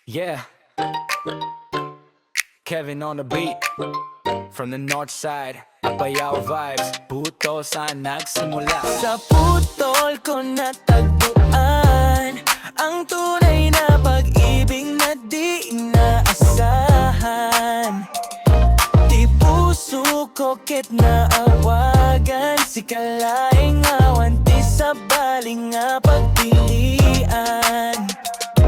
Yeah, Kevin on the beat. From the north side, Apayao vibes. Puto saan nagsimula. Sa putol ko natagpuan ang tunay na pag-ibig na di inaasahan. Di puso kokit na awagan, si kalaing awan, di sa baling nga pagpilian.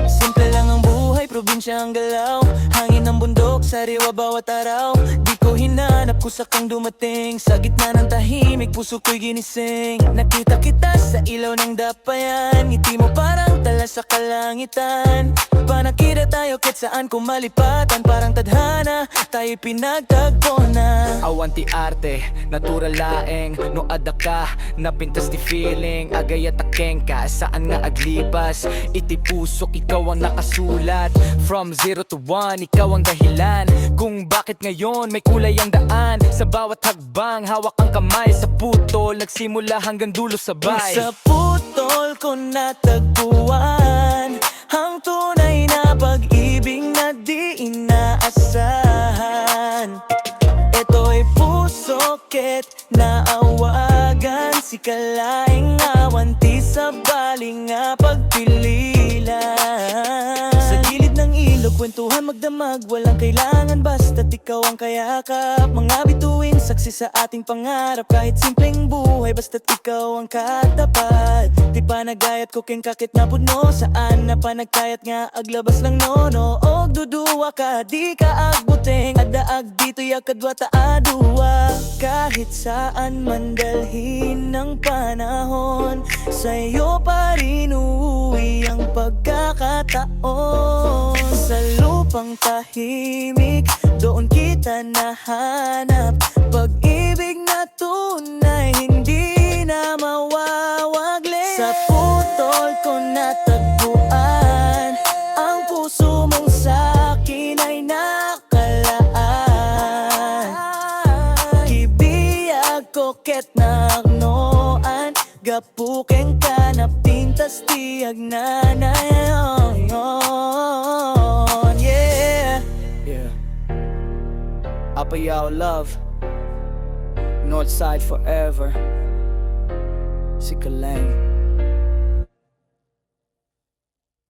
Simple lang ang buhay, probinsya ang galaw, hangin ng bundok, sariwa bawat araw. Di ko hinanap kusakang dumating, sa gitna ng tahimik, puso ko'y ginising. Nakita kita sa ilaw ng dapayan, ngiti mo parang tala sa kalangitan. Panakita tayo kahit saan kumalipatan, parang tadhana, tayo'y pinagtagpo na. Awan ti arte, natural laeng. No ada ka, napintas ti feeling. Agay at akeng ka, saan nga aglipas. Iti pusok, ikaw ang nakasulat. From 0 to 1, ikaw ang dahilan kung bakit ngayon may kulay ang daan. Sa bawat hagbang, hawak ang kamay. Sa putol, nagsimula hanggang dulo sabay. Sa putol ko natagpuan ang tunay na pag-ibig na di inaasahan. Ito'y pusokit na awagan, si kalaing awan, di sa baling nga pagpililan. Sa gilid ng ilog, kwentuhan magdamag, walang kailangan basta't ikaw ang kayakap. Mga bituin, saksi sa ating pangarap, kahit simpleng buhay, basta't ikaw ang katapat. Di pa nagayat ko keng kakit na puno, saan na pa nagkayat nga aglabas lang nono. Og duduwa ka, di ka agbuteng, adaag dito yakadwa ta aduwa. Kahit saan man dalhin ng panahon, sa'yo pa rin uuwi ang pagkakataon. Sa lupang tahimik, doon kita nahanap pag-ibig na tunay, hindi na mawawagli. Sa putol ko natagpuan ang puso mong sa'kin ay nakalaan. Kibiyag koket na agnoan, gapukeng ka na pintas tiyag na nayon. Yeah. Apayao love, north side forever. Si Kaleng.